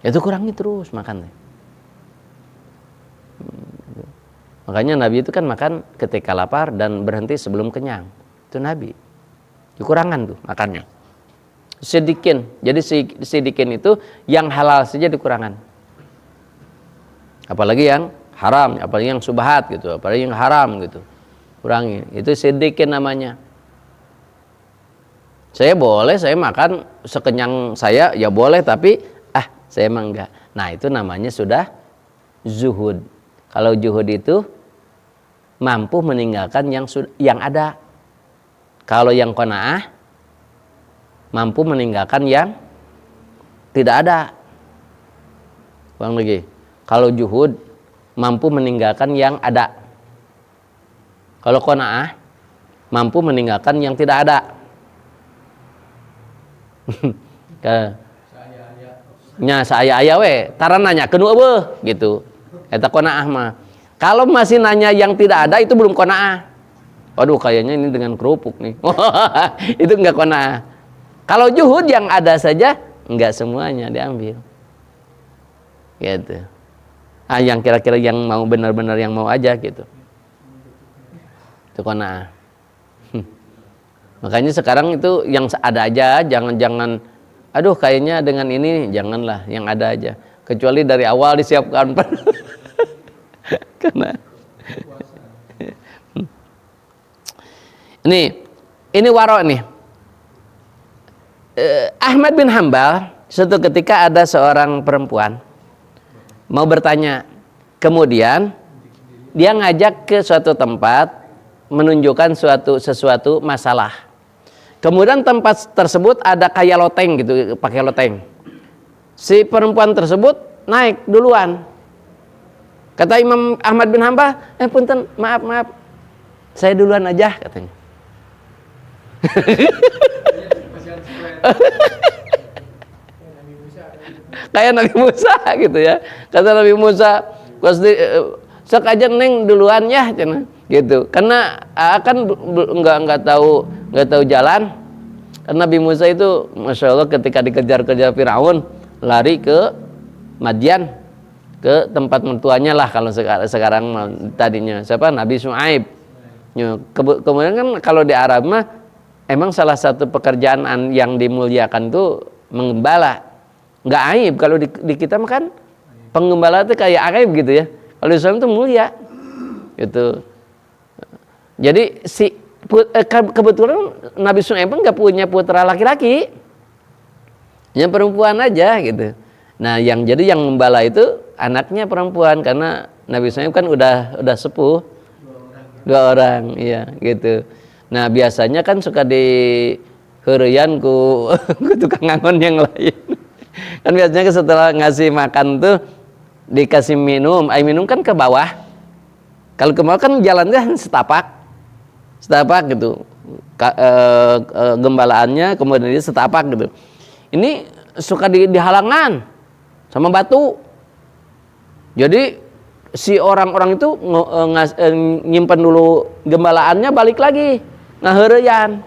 Itu kurangi terus makan. Makanya Nabi itu kan makan ketika lapar dan berhenti sebelum kenyang. Itu Nabi. Dikurangan tuh makannya. Sidikin. Jadi sidikin itu yang halal saja dikurangan. Apalagi yang haram, apalagi yang subhat gitu, apalagi yang haram gitu. Kurangi. Itu sidikin namanya. Saya boleh, saya makan sekenyang saya, ya boleh, tapi saya emang enggak. Nah, itu namanya sudah zuhud. Kalau zuhud itu mampu meninggalkan yang ada. Kalau yang qanaah mampu meninggalkan yang tidak ada. Ulang lagi. Kalau zuhud mampu meninggalkan yang ada. Kalau qanaah mampu meninggalkan yang tidak ada. Saya we, tara nanya kedua gitu. Eta qanaah mah. Kalau masih nanya yang tidak ada itu belum qanaah. Waduh, kayaknya ini dengan kerupuk nih. Itu enggak qanaah. Kalau zuhud yang ada saja, enggak semuanya diambil. Gitu. Yang kira-kira yang mau benar-benar yang mau aja gitu. Itu qanaah. Makanya sekarang itu yang ada aja, jangan aduh kayaknya dengan ini janganlah, yang ada aja. Kecuali dari awal disiapkan. Karena ini warok nih. Ahmad bin Hambal suatu ketika ada seorang perempuan mau bertanya, kemudian dia ngajak ke suatu tempat menunjukkan sesuatu masalah. Kemudian tempat tersebut ada kayak loteng gitu, pakai loteng. Si perempuan tersebut naik duluan. Kata Imam Ahmad bin Hambal, punten, maaf, saya duluan aja katanya. Kayak Nabi Musa gitu ya. Kata Nabi Musa, pasti sok aja neng duluan ya cenah gitu. Karena kan nggak tahu jalan. Karena Nabi Musa itu Masya Allah ketika dikejar-kejar Firaun lari ke Madian, ke tempat mertuanya lah kalau sekarang tadinya siapa, Nabi Syuaib. Kemudian kan kalau di Arab mah emang salah satu pekerjaan yang dimuliakan tuh menggembala, nggak aib. Kalau di kita mah kan penggembala itu kayak aib gitu ya. Kalau Islam itu mulia gitu. Jadi kebetulan Nabi Syuaib pun nggak punya putra laki-laki, yang perempuan aja gitu. Nah yang membala itu anaknya perempuan, karena Nabi Syuaib kan udah sepuh, 2 orang, iya gitu. Nah biasanya kan suka di heureyan ku tukang ngangon yang lain. Kan biasanya setelah ngasih makan tuh dikasih minum, air minum kan ke bawah. Kalau ke bawah kan jalannya setapak gitu. Gembalaannya kemudian dia setapak gitu. Ini suka di halangan sama batu. Jadi si orang-orang itu nyimpen dulu gembalaannya, balik lagi ngaheureyan.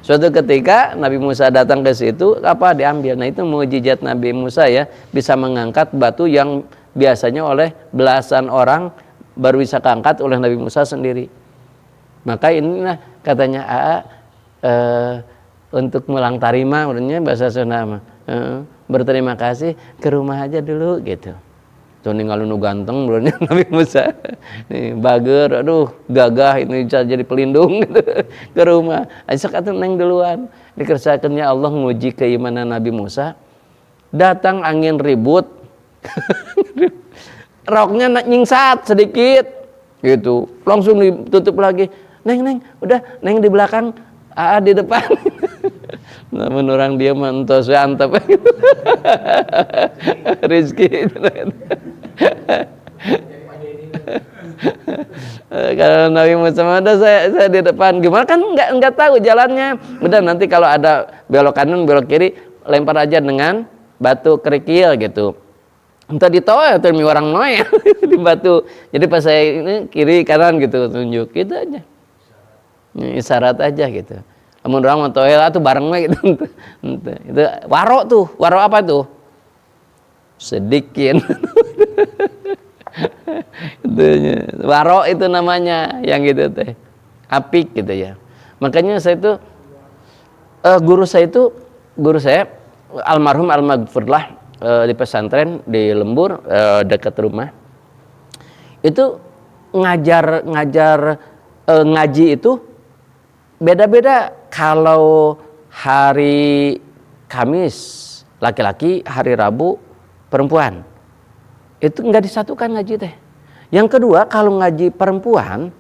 Suatu ketika Nabi Musa datang ke situ, diambil. Nah itu mukjizat Nabi Musa ya, bisa mengangkat batu yang biasanya oleh belasan orang baru bisa keangkat oleh Nabi Musa sendiri. Maka inilah katanya untuk mulang tarima, menurutnya bahasa Sunda berterima kasih ke rumah aja dulu gitu. Tuh ninggalin nu ganteng menurutnya Nabi Musa. Nih bager, aduh gagah ini bisa jadi pelindung gitu, ke rumah. Aisyah kata neng duluan. Dikersakannya Allah nguji keimanan Nabi Musa. Datang angin ribut. Roknya nyingsat sedikit gitu, langsung ditutup lagi. Neng udah, neng di belakang, di depan. Namun orang dia mentos antep. Rizki. Kalau Nabi Musa ada saya di depan, gimana kan nggak tahu jalannya. Udah nanti kalau ada belok kanan belok kiri lempar aja dengan batu kerikil gitu. Entah ditoel atau orang noel di batu. Jadi pas saya ini kiri kanan gitu tunjuk gitu aja. Isyarat aja gitu. Namun orang mau toel tuh bareng gitu. Itu waro tuh. Waro apa tuh? Sedikit. Waro itu namanya yang gitu teh. Apik gitu ya. Makanya saya tuh guru saya almarhum Al-Maghfurlah di pesantren di Lembur dekat rumah. Itu ngaji itu beda-beda. Kalau hari Kamis laki-laki, hari Rabu perempuan. Itu nggak disatukan ngaji teh. Yang kedua, kalau ngaji perempuan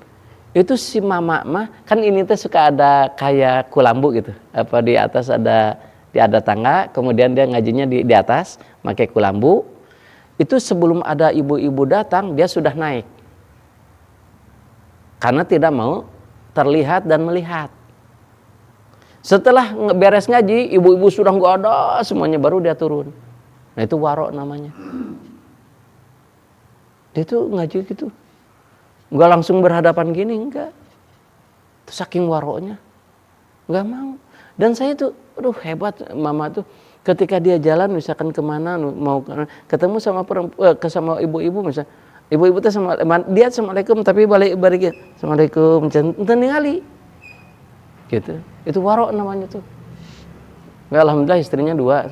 itu si mama mah kan ini teh suka ada kayak kulambu gitu. Apa di atas ada tangga, kemudian dia ngajinya di atas pakai kulambu. Itu sebelum ada ibu-ibu datang dia sudah naik. Karena tidak mau terlihat dan melihat. Setelah beres ngaji, ibu-ibu sudah nggak ada semuanya, baru dia turun. Nah itu waro namanya. Dia tuh ngaji gitu, nggak langsung berhadapan gini, enggak. Itu saking waronya, nggak mau. Dan saya tuh, aduh hebat mama tuh. Ketika dia jalan misalkan kemana, mau ketemu sama sama ibu-ibu misalnya, ibu-ibu tuh sama dia assalamualaikum tapi balik assalamualaikum, enten ningali. Gitu. Itu waro namanya tuh. Nggak, alhamdulillah istrinya 2.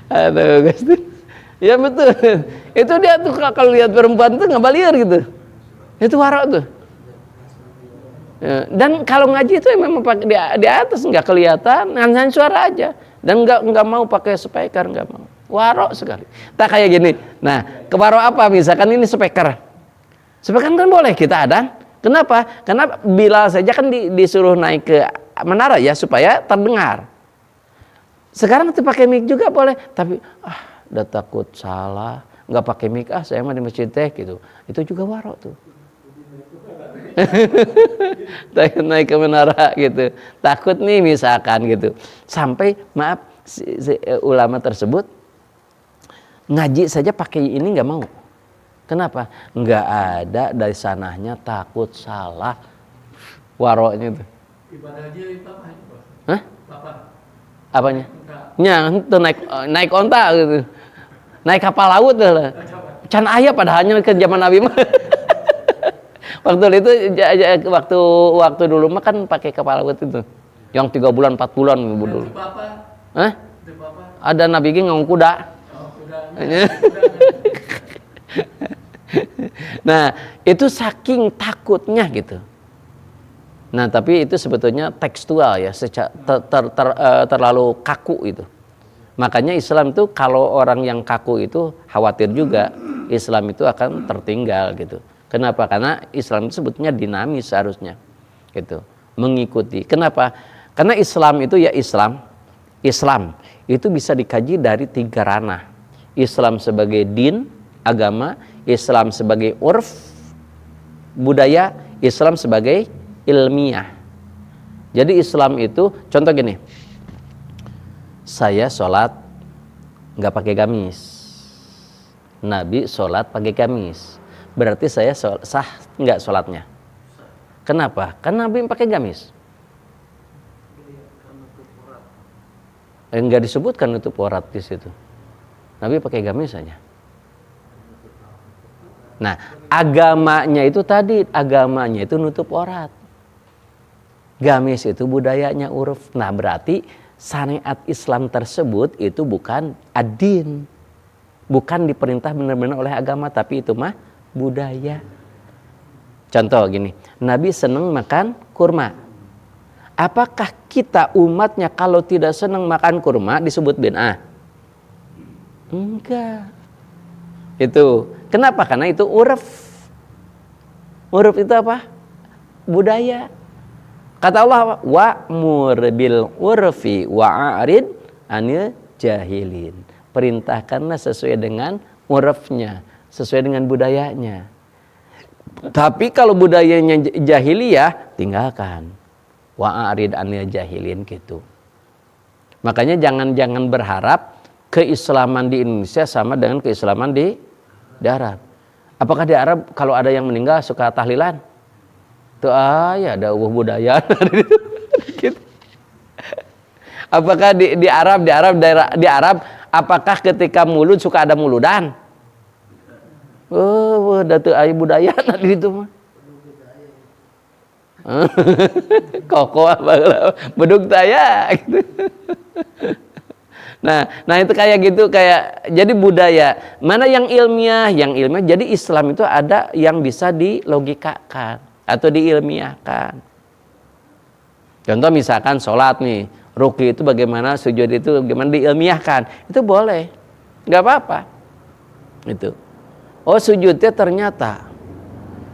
Aduh guys, ya betul. Itu dia tuh kalau lihat perempuan tuh nggak baliar gitu. Itu waro tuh. Ya, dan kalau ngaji itu memang di atas nggak kelihatan, hanya suara aja. Dan nggak mau pakai speaker, nggak mau. Waro sekali. Tak kayak gini. Nah, kewaro apa? Misalkan ini speaker. Speaker kan boleh kita adan. Kenapa? Karena Bilal saja kan disuruh naik ke menara ya supaya terdengar. Sekarang pakai mic juga boleh, tapi udah takut salah, nggak pakai mic, saya mah di masjid teh gitu. Itu juga waro tuh. Naik ke menara gitu. Takut nih misalkan gitu. Sampai maaf ulama tersebut ngaji saja pakai ini nggak mau. Kenapa? Nggak ada dari sanahnya takut salah waroknya itu. Ibadah aja itu apa? Hah? Apa? Apanya? Nya itu naik onta gitu. Naik kapal laut lah. Can aya padahalnya ke zaman Nabi mah. Waktu itu waktu dulu mah kan pakai kapal laut itu. Yang 3 bulan 4 bulan dulu. Hah? Ada Nabi ge ngomong kuda. Oh, kuda. Nah, itu saking takutnya gitu. Nah, tapi itu sebetulnya tekstual ya, terlalu kaku itu. Makanya Islam itu kalau orang yang kaku itu khawatir juga Islam itu akan tertinggal gitu. Kenapa? Karena Islam itu sebetulnya dinamis seharusnya. Gitu. Mengikuti. Kenapa? Karena Islam itu ya Islam itu bisa dikaji dari 3 ranah. Islam sebagai din, agama, Islam sebagai urf, budaya, Islam sebagai ilmiah. Jadi Islam itu contoh gini, saya sholat nggak pakai gamis, Nabi sholat pakai gamis, berarti saya sah nggak sholatnya? Kenapa? Karena Nabi pakai gamis. Nggak disebutkan nutup aurat di situ. Nabi pakai gamis saja. Nah, agamanya itu tadi, agamanya itu nutup aurat. Gamis itu budayanya, uruf. Nah, berarti syariat Islam tersebut itu bukan ad-din. Bukan diperintah benar-benar oleh agama, tapi itu mah budaya. Contoh gini, Nabi senang makan kurma. Apakah kita umatnya kalau tidak senang makan kurma disebut bid'ah? Enggak. Itu. Kenapa? Karena itu uruf. Uruf itu apa? Budaya. Kata Allah, wa'mur bil urfi wa'arid anil jahilin. Perintahkanlah sesuai dengan urufnya, sesuai dengan budayanya. Tapi kalau budayanya jahiliyah, tinggalkan. Wa'arid anil jahilin gitu. Makanya jangan jangan keislaman di Indonesia sama dengan keislaman di Arab. Apakah di Arab kalau ada yang meninggal suka tahlilan? Tuh ya ada budaya gitu. Apakah di Arab apakah ketika mulud suka ada muludan? Oh, ada tuh budaya di itu mah. Koko bedug taya gitu. Nah itu kayak gitu, kayak jadi budaya mana yang ilmiah, jadi Islam itu ada yang bisa dilogikakan atau diilmiahkan. Contoh misalkan sholat nih, ruku itu bagaimana, sujud itu bagaimana, diilmiahkan, itu boleh, nggak apa-apa. Itu, oh sujudnya ternyata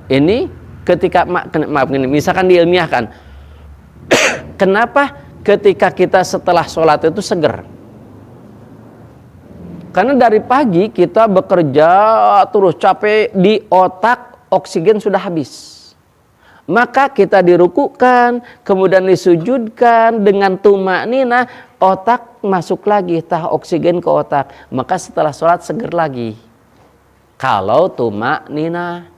ini ketika maaf ini, misalkan diilmiahkan, kenapa ketika kita setelah sholat itu seger? Karena dari pagi kita bekerja terus capek, di otak oksigen sudah habis. Maka kita dirukukan, kemudian disujudkan dengan tumakninah, otak masuk lagi, oksigen ke otak. Maka setelah sholat seger lagi. Kalau tumakninah.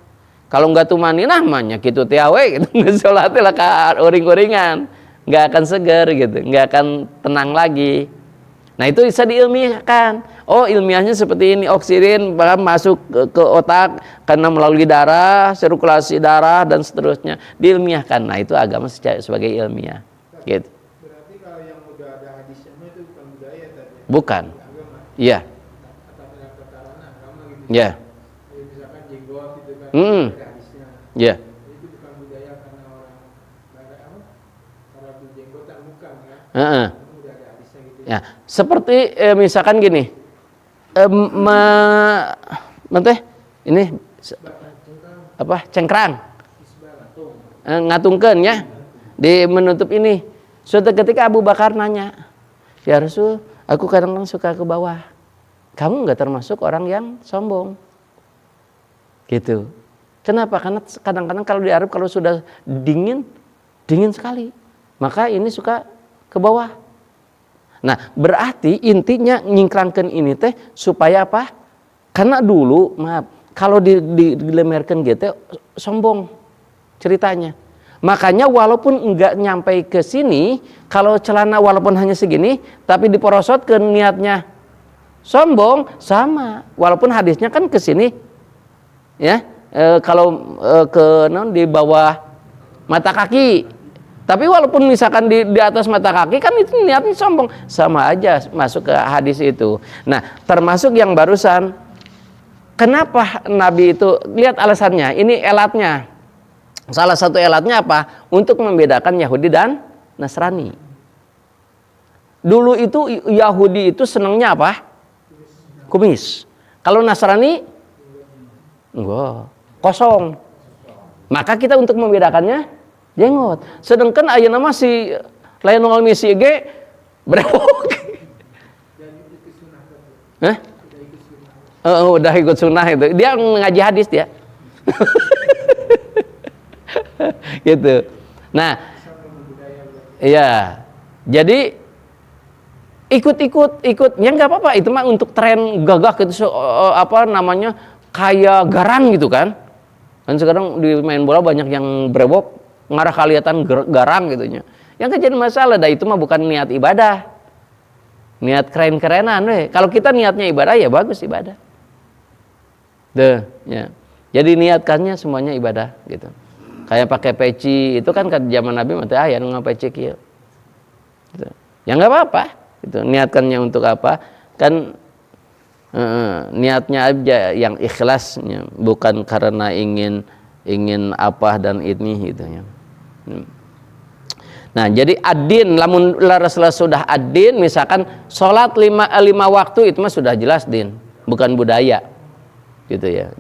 Kalau nggak tumakninah mahnya gitu tiawe gitu, sholatnya lah uring-uringan, nggak akan seger gitu, nggak akan tenang lagi. Nah itu bisa diilmiahkan. Oh ilmiahnya seperti ini, oksigen masuk ke otak karena melalui darah, sirkulasi darah dan seterusnya, diilmiahkan. Nah itu agama sebagai ilmiah. Gitu. Berarti kalau yang udah ada hadisnya itu bukan budaya tadi? Bukan. Agama? Iya. Atau tataran agama gitu? Iya. Misalkan jenggot gitu kan, ada hadisnya. Iya. Itu bukan budaya karena orang para jenggotan bukan kan? Heeh. Udah ada hadisnya gitu. Ya, seperti misalkan gini, ini apa cengkrang, ngatungkeun ya, di menutup ini. Suatu ketika Abu Bakar nanya, ya Rasul, aku kadang-kadang suka ke bawah. Kamu nggak termasuk orang yang sombong, gitu. Kenapa? Karena kadang-kadang kalau di Arab kalau sudah dingin sekali, maka ini suka ke bawah. Nah, berarti intinya nyingkrangkeun ini teh supaya apa? Karena dulu, maaf, kalau dilemerkan gitu sombong ceritanya. Makanya walaupun enggak nyampe ke sini, kalau celana walaupun hanya segini, tapi diporosotkeun niatnya sombong sama. Walaupun hadisnya kan ke sini, ya, kalau ke di bawah mata kaki. Tapi walaupun misalkan di atas mata kaki kan itu niatnya sombong, sama aja masuk ke hadis itu. Nah, termasuk yang barusan, kenapa Nabi itu, lihat alasannya, ini elatnya. Salah satu elatnya apa? Untuk membedakan Yahudi dan Nasrani. Dulu itu Yahudi itu senangnya apa? Kumis. Kalau Nasrani enggak, kosong. Maka kita untuk membedakannya jenggot. Sedangkan ayeuna mah si Lionel Messi ge brewok. Hah? Udah ikut sunnah itu. Dia ngaji hadis dia. Gitu. Nah, iya. Jadi ikut ya nggak apa-apa, itu mah untuk tren gagah gitu, apa namanya, kayak garang gitu kan. Kan sekarang di main bola banyak yang brewok ngarah kelihatan garang gitunya. Yang jadi masalah dah itu mah bukan niat ibadah. Niat keren-kerenan weh. Kalau kita niatnya ibadah ya bagus ibadah. Ya. Jadi niatkannya semuanya ibadah gitu. Kayak pakai peci itu kan zaman Nabi mah teh aya nu ngapeci kieu. Gitu. Ya enggak apa-apa. Gitu. Niatkannya untuk apa? Kan niatnya aja yang ikhlasnya, bukan karena ingin apa dan ini gitu ya. Nah, jadi ad-din, lamun Rasulullah sudah ad-din, misalkan sholat lima waktu itu mah sudah jelas din, bukan budaya. Gitu ya.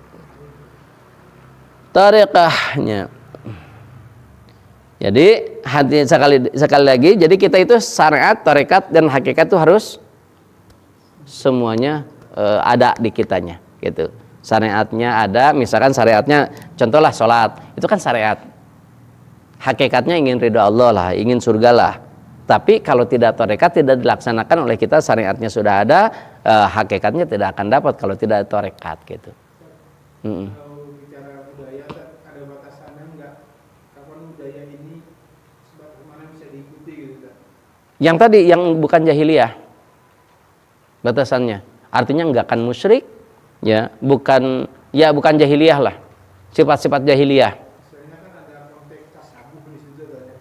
Tariqahnya. Jadi hati sekali lagi, jadi kita itu syariat, tarekat dan hakikat itu harus semuanya ada di kitanya, gitu. Syariatnya ada, misalkan syariatnya contohlah sholat, itu kan syariat. Hakikatnya ingin ridho Allah lah, ingin surga lah. Tapi kalau tidak tarekat, tidak dilaksanakan oleh kita, syariatnya sudah ada, hakikatnya tidak akan dapat kalau tidak tarekat, gitu. Kalau bicara budaya, ada batasannya nggak? Kapan budaya ini sebatas mana bisa diikuti gitu? Yang tadi, yang bukan jahiliyah, batasannya. Artinya nggak akan musyrik, ya, bukan jahiliyah lah, sifat-sifat jahiliyah. Sebenarnya kan ada konteks tasabuh di situ kan ya.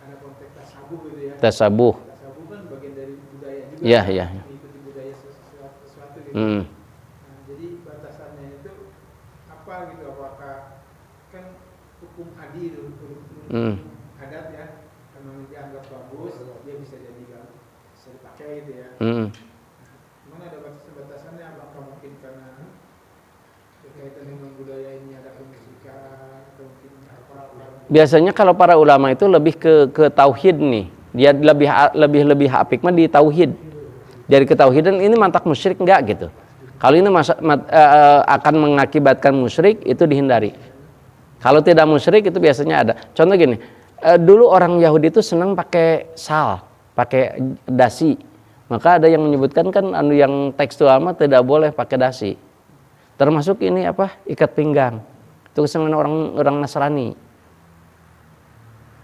Ada konteks tasabuh gitu ya. Tasabuh. Tasabuh kan bagian dari budaya juga. Iya, iya. Mengikuti budaya sesuatu gitu. Hmm. Nah, jadi batasannya itu apa gitu? Apakah kan hukum adi itu hukum adat ya, kalau dianggap bagus dia bisa jadi bisa dipakai gitu ya. Cuman ada batasannya, apakah mungkin karena berkaitan dengan budaya ini ada kemusikan atau mungkin apa? Biasanya kalau para ulama itu lebih ke tauhid nih. Dia lebih apik mah di tauhid. Dari ketauhidan ini mantak musyrik enggak gitu. Kalau ini akan mengakibatkan musyrik itu dihindari. Kalau tidak musyrik itu biasanya ada. Contoh gini, dulu orang Yahudi itu senang pakai sal, pakai dasi. Maka ada yang menyebutkan kan yang tekstual mah tidak boleh pakai dasi. Termasuk ini apa? Ikat pinggang. Itu kesenangan orang Nasrani.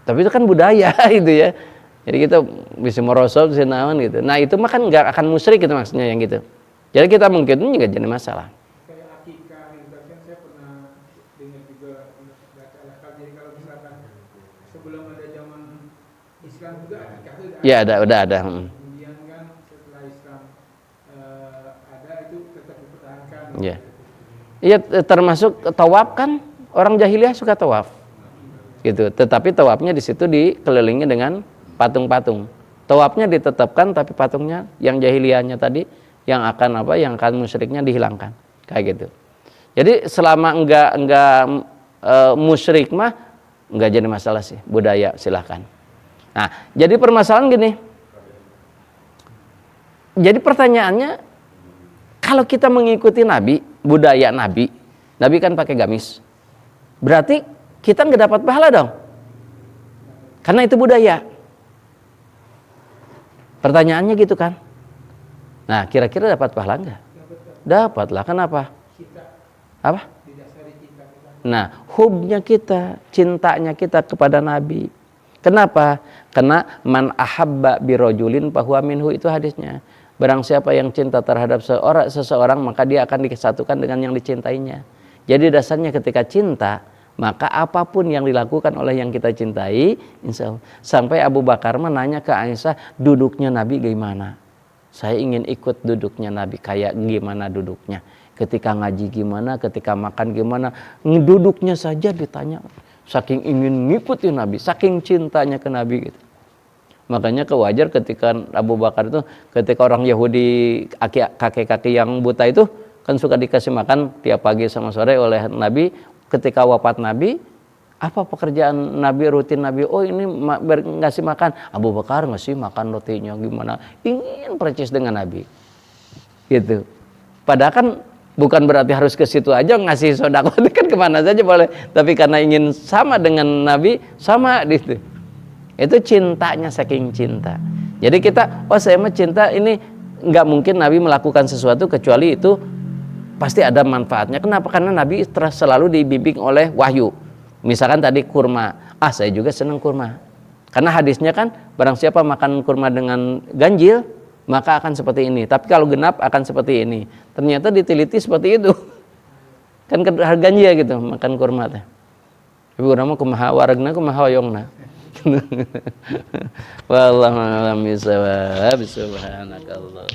Tapi itu kan budaya itu ya. Jadi kita bisa merosot, bisa naon gitu. Nah itu mah kan nggak akan musyrik gitu maksudnya yang gitu. Jadi kita mungkin juga jadi masalah. Kayak akikah gitu kan, saya pernah dengar juga baca akal. Jadi kalau misalkan sebelum ada zaman Islam juga akikah itu Ya udah ada. Kemudian kan setelah Islam ada itu tetap dipertahankan. Iya. Iya, termasuk tawaf kan, orang jahiliyah suka tawaf. Gitu. Tetapi tawafnya di situ dikelilingi dengan patung-patung. Tawafnya ditetapkan tapi patungnya yang jahiliyahnya tadi yang akan musyriknya dihilangkan. Kayak gitu. Jadi selama enggak musyrik mah enggak jadi masalah sih, budaya silahkan. Nah, jadi permasalahan gini. Jadi pertanyaannya, kalau kita mengikuti Nabi, budaya Nabi kan pakai gamis. Berarti kita nggak dapat pahala dong. Karena itu budaya. Pertanyaannya gitu kan. Nah, kira-kira dapat pahala enggak? Dapatlah. Kenapa? Apa? Nah, hubnya kita, cintanya kita kepada Nabi. Kenapa? Karena man ahabba birojulin fahuwa minhu, itu hadisnya. Barang siapa yang cinta terhadap seseorang, maka dia akan disatukan dengan yang dicintainya. Jadi dasarnya ketika cinta, maka apapun yang dilakukan oleh yang kita cintai, insya Allah. Sampai Abu Bakar menanya ke Aisyah, duduknya Nabi gimana? Saya ingin ikut duduknya Nabi, kayak gimana duduknya. Ketika ngaji gimana, ketika makan gimana, duduknya saja ditanya. Saking ingin ngikutin Nabi, saking cintanya ke Nabi gitu. Makanya kewajar ketika Abu Bakar itu, ketika orang Yahudi kakek-kakek yang buta itu kan suka dikasih makan tiap pagi sama sore oleh Nabi. Ketika wafat Nabi, apa pekerjaan Nabi, rutin Nabi? Oh, ini ngasih makan. Abu Bakar ngasih makan rotinya gimana? Ingin percis dengan Nabi. Gitu. Padahal kan bukan berarti harus ke situ aja ngasih sedekah, kan kemana saja boleh. Tapi karena ingin sama dengan Nabi, sama gitu. Itu cintanya, saking cinta. Jadi kita, oh saya mah cinta ini, nggak mungkin Nabi melakukan sesuatu kecuali itu pasti ada manfaatnya. Kenapa? Karena Nabi selalu dibimbing oleh wahyu. Misalkan tadi kurma, saya juga senang kurma. Karena hadisnya kan, barang siapa makan kurma dengan ganjil, maka akan seperti ini. Tapi kalau genap akan seperti ini. Ternyata diteliti seperti itu. Kan harganya gitu makan kurma teh. Tapi urang mah kumaha waragna kumaha hoyongna. Wallahu a'lam bishawab. Subhanakallah.